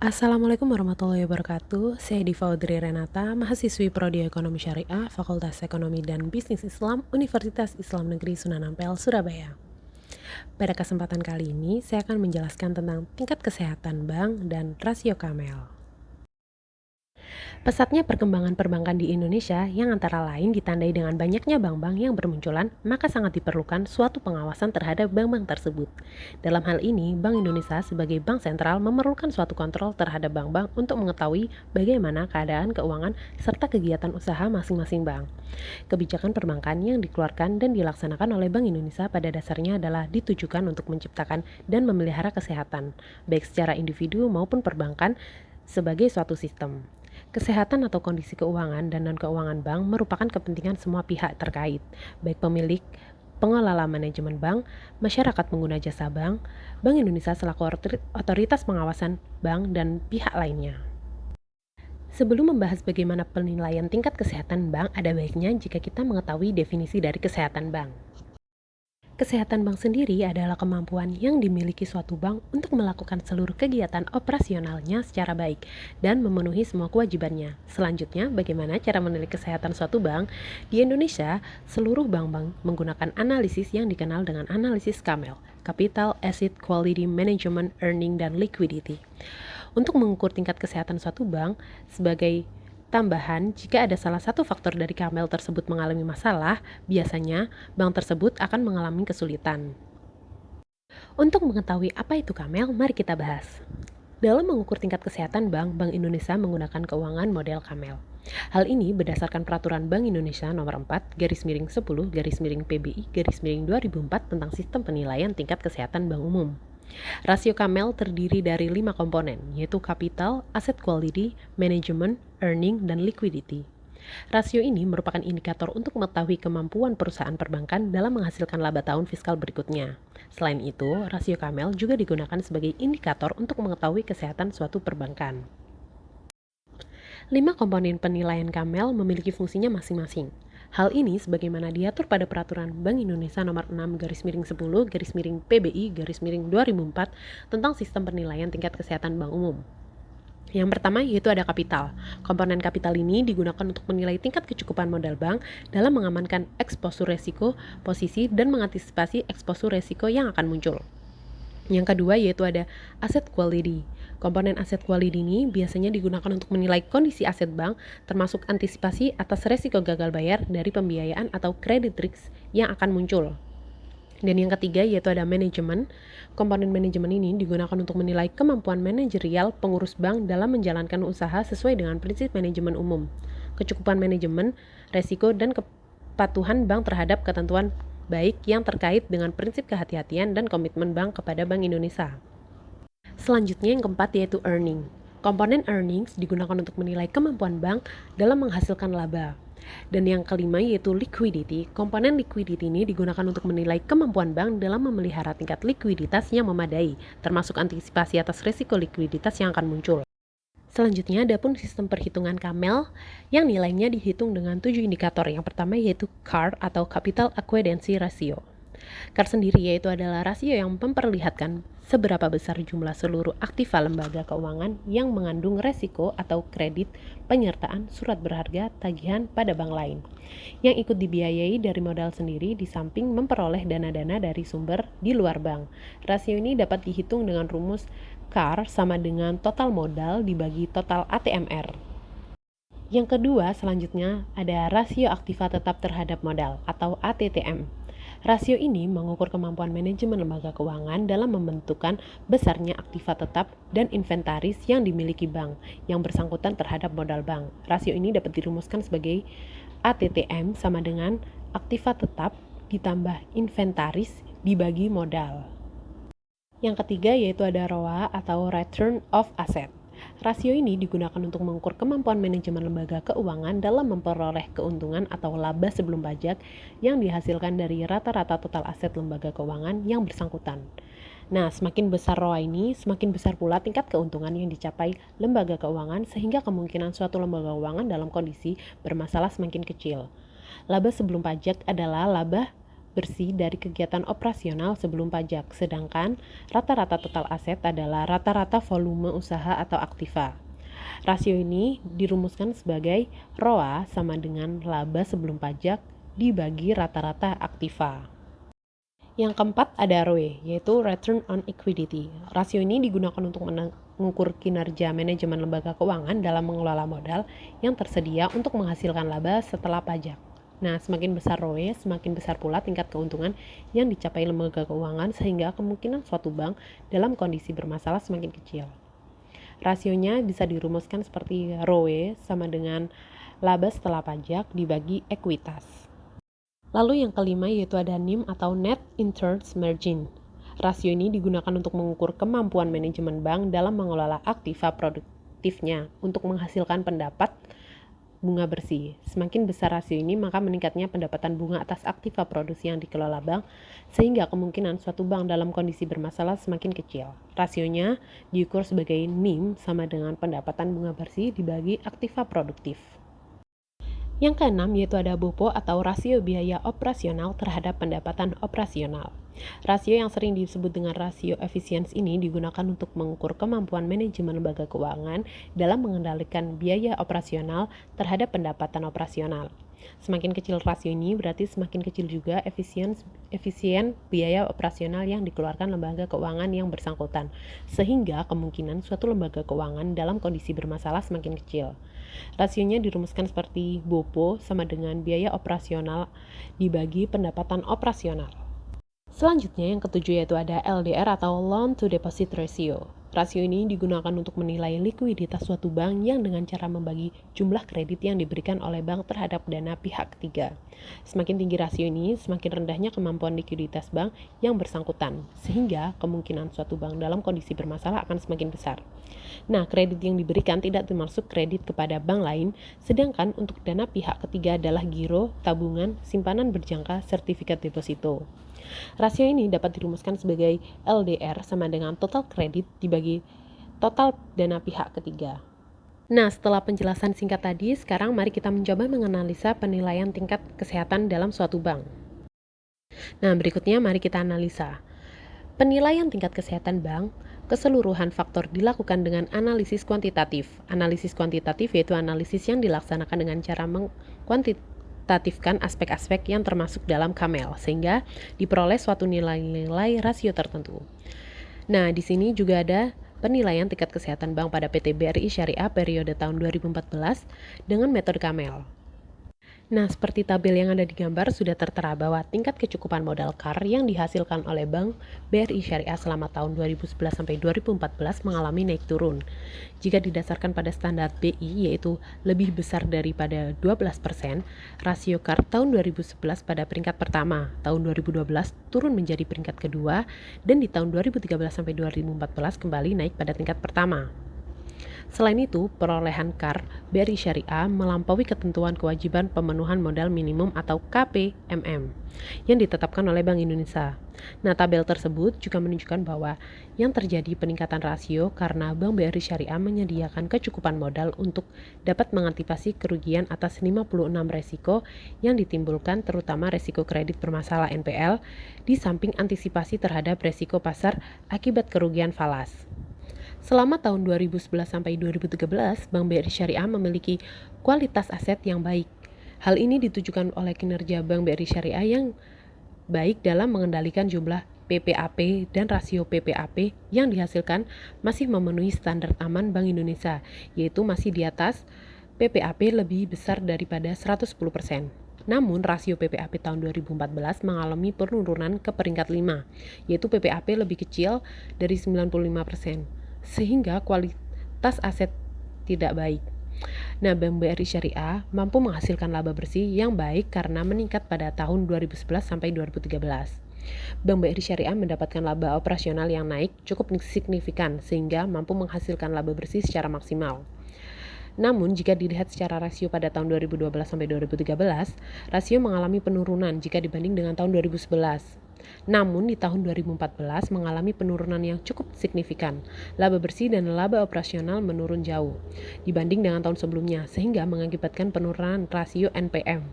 Assalamualaikum warahmatullahi wabarakatuh. Saya Diva Audrey Renata, mahasiswi Prodi Ekonomi Syariah, Fakultas Ekonomi dan Bisnis Islam, Universitas Islam Negeri Sunan Ampel, Surabaya. Pada kesempatan kali ini, saya akan menjelaskan tentang tingkat kesehatan bank dan rasio Kamel. Pesatnya perkembangan perbankan di Indonesia yang antara lain ditandai dengan banyaknya bank-bank yang bermunculan, maka sangat diperlukan suatu pengawasan terhadap bank-bank tersebut. Dalam hal ini, Bank Indonesia sebagai bank sentral memerlukan suatu kontrol terhadap bank-bank untuk mengetahui bagaimana keadaan keuangan serta kegiatan usaha masing-masing bank. Kebijakan perbankan yang dikeluarkan dan dilaksanakan oleh Bank Indonesia pada dasarnya adalah ditujukan untuk menciptakan dan memelihara kesehatan, baik secara individu maupun perbankan sebagai suatu sistem. Kesehatan atau kondisi keuangan dan non-keuangan bank merupakan kepentingan semua pihak terkait, baik pemilik, pengelola manajemen bank, masyarakat pengguna jasa bank, Bank Indonesia selaku otoritas pengawasan bank, dan pihak lainnya. Sebelum membahas bagaimana penilaian tingkat kesehatan bank, ada baiknya jika kita mengetahui definisi dari kesehatan bank. Kesehatan bank sendiri adalah kemampuan yang dimiliki suatu bank untuk melakukan seluruh kegiatan operasionalnya secara baik dan memenuhi semua kewajibannya. Selanjutnya, bagaimana cara menilai kesehatan suatu bank? Di Indonesia, seluruh bank-bank menggunakan analisis yang dikenal dengan analisis CAMEL, Capital Asset Quality Management, Earning, dan Liquidity. Untuk mengukur tingkat kesehatan suatu bank, sebagai tambahan, jika ada salah satu faktor dari Kamel tersebut mengalami masalah, biasanya bank tersebut akan mengalami kesulitan. Untuk mengetahui apa itu Kamel, mari kita bahas. Dalam mengukur tingkat kesehatan bank, Bank Indonesia menggunakan keuangan model Kamel. Hal ini berdasarkan Peraturan Bank Indonesia Nomor 4, /10, /PBI, /2004 tentang Sistem Penilaian Tingkat Kesehatan Bank Umum. Rasio Kamel terdiri dari 5 komponen, yaitu capital, asset quality, management, earning, dan liquidity. Rasio ini merupakan indikator untuk mengetahui kemampuan perusahaan perbankan dalam menghasilkan laba tahun fiskal berikutnya. Selain itu, rasio Kamel juga digunakan sebagai indikator untuk mengetahui kesehatan suatu perbankan. 5 komponen penilaian Kamel memiliki fungsinya masing-masing. Hal ini sebagaimana diatur pada Peraturan Bank Indonesia Nomor 6 /10 /PBI /2004 tentang Sistem Penilaian Tingkat Kesehatan Bank Umum. Yang pertama yaitu ada kapital. Komponen kapital ini digunakan untuk menilai tingkat kecukupan modal bank dalam mengamankan eksposur resiko, posisi, dan mengantisipasi eksposur resiko yang akan muncul. Yang kedua yaitu ada asset quality. Komponen asset quality ini biasanya digunakan untuk menilai kondisi aset bank, termasuk antisipasi atas resiko gagal bayar dari pembiayaan atau credit risk yang akan muncul. Dan yang ketiga yaitu ada manajemen. Komponen manajemen ini digunakan untuk menilai kemampuan manajerial pengurus bank dalam menjalankan usaha sesuai dengan prinsip manajemen umum, kecukupan manajemen, resiko, dan kepatuhan bank terhadap ketentuan baik yang terkait dengan prinsip kehati-hatian dan komitmen bank kepada Bank Indonesia. Selanjutnya yang keempat yaitu earning. Komponen earnings digunakan untuk menilai kemampuan bank dalam menghasilkan laba. Dan yang kelima yaitu liquidity. Komponen liquidity ini digunakan untuk menilai kemampuan bank dalam memelihara tingkat likuiditas yang memadai, termasuk antisipasi atas risiko likuiditas yang akan muncul. Selanjutnya ada pun sistem perhitungan Kamel yang nilainya dihitung dengan 7 indikator. Yang pertama yaitu CAR atau Capital Adequacy Ratio. CAR sendiri yaitu adalah rasio yang memperlihatkan seberapa besar jumlah seluruh aktiva lembaga keuangan yang mengandung resiko atau kredit, penyertaan, surat berharga, tagihan pada bank lain, yang ikut dibiayai dari modal sendiri di samping memperoleh dana-dana dari sumber di luar bank. Rasio ini dapat dihitung dengan rumus CAR sama dengan total modal dibagi total ATMR. Yang kedua, selanjutnya ada rasio aktiva tetap terhadap modal atau ATTM. Rasio ini mengukur kemampuan manajemen lembaga keuangan dalam membentukkan besarnya aktiva tetap dan inventaris yang dimiliki bank yang bersangkutan terhadap modal bank. Rasio ini dapat dirumuskan sebagai ATTM sama dengan aktiva tetap ditambah inventaris dibagi modal. Yang ketiga yaitu ada ROA atau Return of Asset. Rasio ini digunakan untuk mengukur kemampuan manajemen lembaga keuangan dalam memperoleh keuntungan atau laba sebelum pajak yang dihasilkan dari rata-rata total aset lembaga keuangan yang bersangkutan. Nah, semakin besar ROA ini, semakin besar pula tingkat keuntungan yang dicapai lembaga keuangan sehingga kemungkinan suatu lembaga keuangan dalam kondisi bermasalah semakin kecil. Laba sebelum pajak adalah laba bersih dari kegiatan operasional sebelum pajak, sedangkan rata-rata total aset adalah rata-rata volume usaha atau aktiva. Rasio ini dirumuskan sebagai ROA sama dengan laba sebelum pajak dibagi rata-rata aktiva. Yang keempat ada ROE, yaitu Return on Equity. Rasio ini digunakan untuk mengukur kinerja manajemen lembaga keuangan dalam mengelola modal yang tersedia untuk menghasilkan laba setelah pajak. Nah, semakin besar ROE, semakin besar pula tingkat keuntungan yang dicapai lembaga keuangan sehingga kemungkinan suatu bank dalam kondisi bermasalah semakin kecil. Rasionya bisa dirumuskan seperti ROE sama dengan laba setelah pajak dibagi ekuitas. Lalu yang kelima yaitu ada NIM atau Net Interest Margin. Rasio ini digunakan untuk mengukur kemampuan manajemen bank dalam mengelola aktiva produktifnya untuk menghasilkan pendapat bunga bersih. Semakin besar rasio ini, maka meningkatnya pendapatan bunga atas aktiva produksi yang dikelola bank, sehingga kemungkinan suatu bank dalam kondisi bermasalah semakin kecil. Rasionya diukur sebagai NIM sama dengan pendapatan bunga bersih dibagi aktiva produktif. Yang keenam yaitu ada BOPO atau rasio biaya operasional terhadap pendapatan operasional. Rasio yang sering disebut dengan rasio efisiensi ini digunakan untuk mengukur kemampuan manajemen lembaga keuangan dalam mengendalikan biaya operasional terhadap pendapatan operasional. Semakin kecil rasio ini berarti semakin kecil juga efisien biaya operasional yang dikeluarkan lembaga keuangan yang bersangkutan, sehingga kemungkinan suatu lembaga keuangan dalam kondisi bermasalah semakin kecil. Rasionya dirumuskan seperti BOPO sama dengan biaya operasional dibagi pendapatan operasional. Selanjutnya yang ketujuh yaitu ada LDR atau Loan to Deposit Ratio. Rasio ini digunakan untuk menilai likuiditas suatu bank yang dengan cara membagi jumlah kredit yang diberikan oleh bank terhadap dana pihak ketiga. Semakin tinggi rasio ini, semakin rendahnya kemampuan likuiditas bank yang bersangkutan, sehingga kemungkinan suatu bank dalam kondisi bermasalah akan semakin besar. Nah, kredit yang diberikan tidak termasuk kredit kepada bank lain, sedangkan untuk dana pihak ketiga adalah giro, tabungan, simpanan berjangka, sertifikat deposito. Rasio ini dapat dirumuskan sebagai LDR sama dengan total kredit dibagi total dana pihak ketiga. Nah, setelah penjelasan singkat tadi, sekarang mari kita mencoba menganalisa penilaian tingkat kesehatan dalam suatu bank. Nah, berikutnya mari kita analisa. Penilaian tingkat kesehatan bank, keseluruhan faktor dilakukan dengan analisis kuantitatif. Analisis kuantitatif yaitu analisis yang dilaksanakan dengan cara mengkuantitatifkan aspek-aspek yang termasuk dalam KAMEL, sehingga diperoleh suatu nilai-nilai rasio tertentu. Nah, di sini juga ada penilaian tingkat kesehatan bank pada PT BRI Syariah periode tahun 2014 dengan metode KAMEL. Nah, seperti tabel yang ada di gambar sudah tertera bahwa tingkat kecukupan modal KAR yang dihasilkan oleh Bank BRI Syariah selama tahun 2011 sampai 2014 mengalami naik turun. Jika didasarkan pada standar BI yaitu lebih besar daripada 12%, rasio KAR tahun 2011 pada peringkat pertama, tahun 2012 turun menjadi peringkat kedua, dan di tahun 2013 sampai 2014 kembali naik pada tingkat pertama. Selain itu, perolehan KAR BRI Syariah melampaui ketentuan kewajiban pemenuhan modal minimum atau KPMM yang ditetapkan oleh Bank Indonesia. Nah, tabel tersebut juga menunjukkan bahwa yang terjadi peningkatan rasio karena Bank BRI Syariah menyediakan kecukupan modal untuk dapat mengantisipasi kerugian atas 56 resiko yang ditimbulkan, terutama resiko kredit bermasalah NPL, di samping antisipasi terhadap resiko pasar akibat kerugian falas. Selama tahun 2011 sampai 2013, Bank BRI Syariah memiliki kualitas aset yang baik. Hal ini ditujukan oleh kinerja Bank BRI Syariah yang baik dalam mengendalikan jumlah PPAP dan rasio PPAP yang dihasilkan masih memenuhi standar aman Bank Indonesia, yaitu masih di atas PPAP lebih besar daripada 110%. Namun, rasio PPAP tahun 2014 mengalami penurunan ke peringkat 5, yaitu PPAP lebih kecil dari 95%. Sehingga kualitas aset tidak baik. Nah, Bank BRI Syariah mampu menghasilkan laba bersih yang baik karena meningkat pada tahun 2011 sampai 2013. Bank BRI Syariah mendapatkan laba operasional yang naik cukup signifikan sehingga mampu menghasilkan laba bersih secara maksimal. Namun, jika dilihat secara rasio pada tahun 2012 sampai 2013, rasio mengalami penurunan jika dibanding dengan tahun 2011. Namun, di tahun 2014 mengalami penurunan yang cukup signifikan. Laba bersih dan laba operasional menurun jauh dibanding dengan tahun sebelumnya, sehingga mengakibatkan penurunan rasio NPM.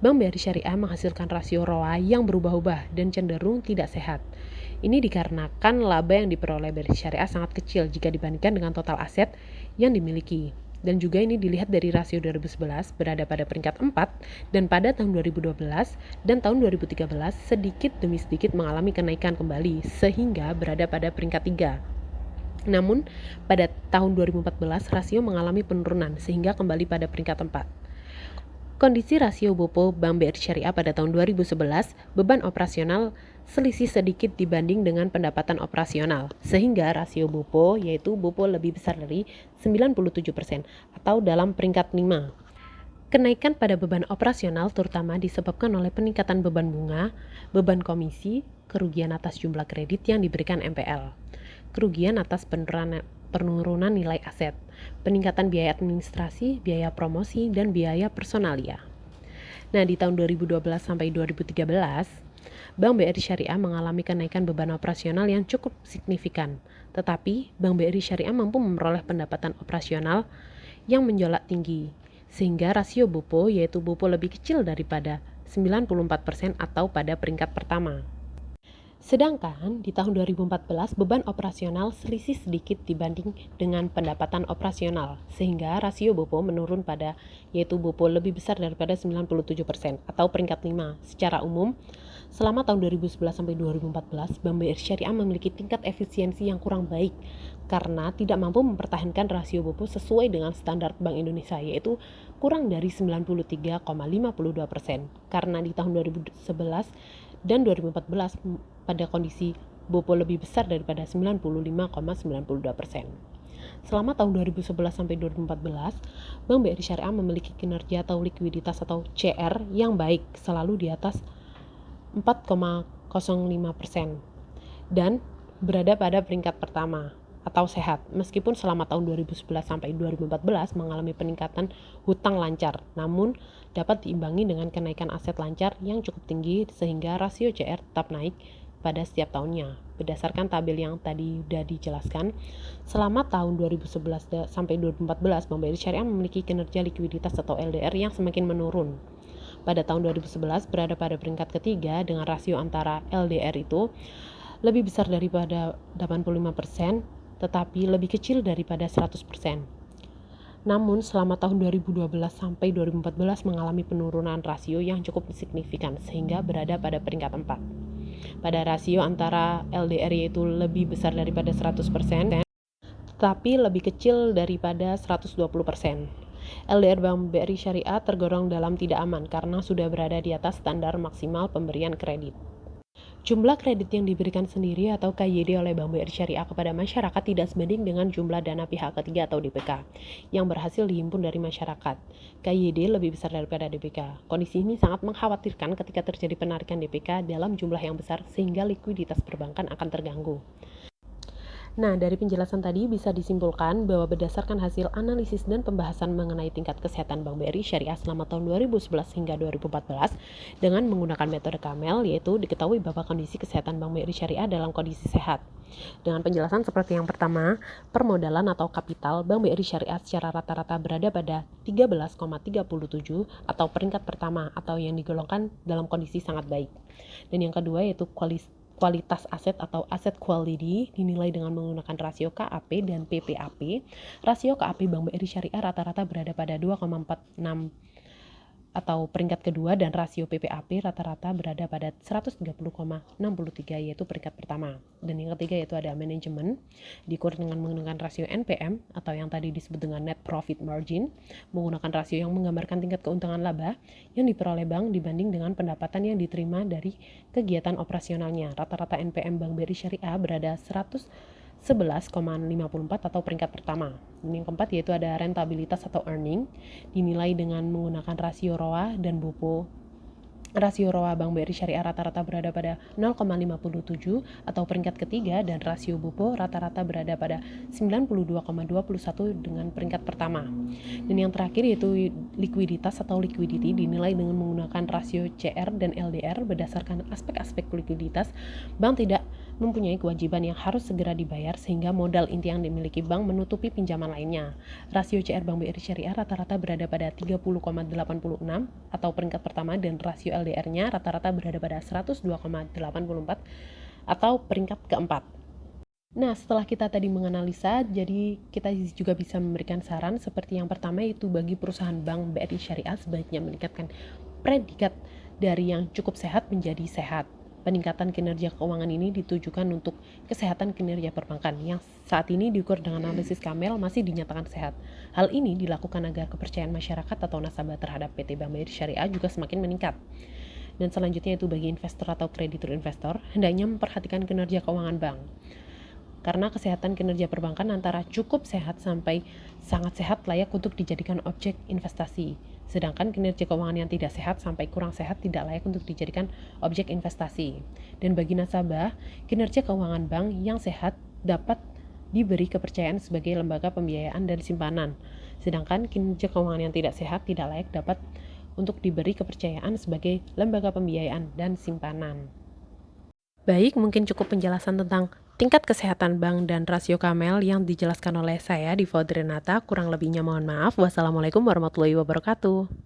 Bank BRI Syariah menghasilkan rasio ROA yang berubah-ubah dan cenderung tidak sehat. Ini dikarenakan laba yang diperoleh BRI Syariah sangat kecil jika dibandingkan dengan total aset yang dimiliki. Dan juga ini dilihat dari rasio 2011 berada pada peringkat 4 dan pada tahun 2012 dan tahun 2013 sedikit demi sedikit mengalami kenaikan kembali sehingga berada pada peringkat 3. Namun, pada tahun 2014 rasio mengalami penurunan sehingga kembali pada peringkat 4. Kondisi rasio BOPO Bank BRI Syariah pada tahun 2011, beban operasional selisih sedikit dibanding dengan pendapatan operasional, sehingga rasio BOPO yaitu BOPO lebih besar dari 97% atau dalam peringkat 5. Kenaikan pada beban operasional terutama disebabkan oleh peningkatan beban bunga, beban komisi, kerugian atas jumlah kredit yang diberikan MPL, kerugian atas penurunan nilai aset, peningkatan biaya administrasi, biaya promosi, dan biaya personalia. Nah, di tahun 2012 sampai 2013, Bank BRI Syariah mengalami kenaikan beban operasional yang cukup signifikan. Tetapi, Bank BRI Syariah mampu memperoleh pendapatan operasional yang menjolak tinggi, sehingga rasio BOPO yaitu BOPO lebih kecil daripada 94% atau pada peringkat pertama. Sedangkan di tahun 2014 beban operasional selisih sedikit dibanding dengan pendapatan operasional sehingga rasio BOPO menurun pada yaitu BOPO lebih besar daripada 97% atau peringkat 5. Secara umum, selama tahun 2011 sampai 2014 Bank BRI Syariah memiliki tingkat efisiensi yang kurang baik karena tidak mampu mempertahankan rasio BOPO sesuai dengan standar Bank Indonesia yaitu kurang dari 93,52%. Karena di tahun 2011 dan 2014 pada kondisi BOPO lebih besar daripada 95,92%. Selama tahun 2011 sampai 2014, Bank BRI Syariah memiliki kinerja atau likuiditas atau CR yang baik, selalu di atas 4,05% dan berada pada peringkat pertama atau sehat, meskipun selama tahun 2011 sampai 2014 mengalami peningkatan hutang lancar, namun dapat diimbangi dengan kenaikan aset lancar yang cukup tinggi sehingga rasio CR tetap naik pada setiap tahunnya. Berdasarkan tabel yang tadi sudah dijelaskan, selama tahun 2011 sampai 2014 Bank BRI Syariah memiliki kinerja likuiditas atau LDR yang semakin menurun. Pada tahun 2011 berada pada peringkat ketiga dengan rasio antara LDR itu lebih besar daripada 85%, tetapi lebih kecil daripada 100%. Namun selama tahun 2012 sampai 2014 mengalami penurunan rasio yang cukup signifikan sehingga berada pada peringkat 4. Pada rasio antara LDR yaitu lebih besar daripada 100%, tetapi lebih kecil daripada 120%. LDR Bank BRI Syariah tergolong dalam tidak aman karena sudah berada di atas standar maksimal pemberian kredit. Jumlah kredit yang diberikan sendiri atau KYD oleh Bank BRI Syariah kepada masyarakat tidak sebanding dengan jumlah dana pihak ketiga atau DPK yang berhasil dihimpun dari masyarakat. KYD lebih besar daripada DPK. Kondisi ini sangat mengkhawatirkan ketika terjadi penarikan DPK dalam jumlah yang besar sehingga likuiditas perbankan akan terganggu. Nah, dari penjelasan tadi bisa disimpulkan bahwa berdasarkan hasil analisis dan pembahasan mengenai tingkat kesehatan Bank BRI Syariah selama tahun 2011 hingga 2014 dengan menggunakan metode Kamel, yaitu diketahui bahwa kondisi kesehatan Bank BRI Syariah dalam kondisi sehat. Dengan penjelasan seperti yang pertama, permodalan atau kapital Bank BRI Syariah secara rata-rata berada pada 13,37 atau peringkat pertama atau yang digolongkan dalam kondisi sangat baik. Dan yang kedua yaitu kualitas aset atau asset quality dinilai dengan menggunakan rasio KAP dan PPAP. Rasio KAP Bank BRI Syariah rata-rata berada pada 2,46 atau peringkat kedua dan rasio PPAP rata-rata berada pada 130,63 yaitu peringkat pertama. Dan yang ketiga yaitu ada manajemen diukur dengan menggunakan rasio NPM atau yang tadi disebut dengan net profit margin, menggunakan rasio yang menggambarkan tingkat keuntungan laba yang diperoleh bank dibanding dengan pendapatan yang diterima dari kegiatan operasionalnya. Rata-rata NPM Bank BRI Syariah berada 11,54 atau peringkat pertama. Dan yang keempat yaitu ada rentabilitas atau earning dinilai dengan menggunakan rasio ROA dan BOPO. Rasio ROA Bank BRI Syariah rata-rata berada pada 0,57 atau peringkat ketiga dan rasio BOPO rata-rata berada pada 92,21 dengan peringkat pertama. Dan yang terakhir yaitu likuiditas atau liquidity dinilai dengan menggunakan rasio CR dan LDR. Berdasarkan aspek-aspek likuiditas, bank tidak mempunyai kewajiban yang harus segera dibayar sehingga modal inti yang dimiliki bank menutupi pinjaman lainnya. Rasio CR Bank BRI Syariah rata-rata berada pada 30,86 atau peringkat pertama, dan rasio LDR-nya rata-rata berada pada 102,84 atau peringkat keempat. Nah, setelah kita tadi menganalisa, jadi kita juga bisa memberikan saran seperti yang pertama, yaitu bagi perusahaan bank BRI Syariah sebaiknya meningkatkan predikat dari yang cukup sehat menjadi sehat. Peningkatan kinerja keuangan ini ditujukan untuk kesehatan kinerja perbankan yang saat ini diukur dengan analisis Kamel masih dinyatakan sehat. Hal ini dilakukan agar kepercayaan masyarakat atau nasabah terhadap PT Bank BRI Syariah juga semakin meningkat. Dan selanjutnya itu bagi investor atau kreditur investor, hendaknya memperhatikan kinerja keuangan bank. Karena kesehatan kinerja perbankan antara cukup sehat sampai sangat sehat layak untuk dijadikan objek investasi. Sedangkan kinerja keuangan yang tidak sehat sampai kurang sehat tidak layak untuk dijadikan objek investasi. Dan bagi nasabah, kinerja keuangan bank yang sehat dapat diberi kepercayaan sebagai lembaga pembiayaan dan simpanan. Sedangkan kinerja keuangan yang tidak sehat tidak layak dapat untuk diberi kepercayaan sebagai lembaga pembiayaan dan simpanan. Baik, mungkin cukup penjelasan tentang tingkat kesehatan bank dan rasio Kamel yang dijelaskan oleh saya di Renata. Kurang lebihnya mohon maaf. Wassalamualaikum warahmatullahi wabarakatuh.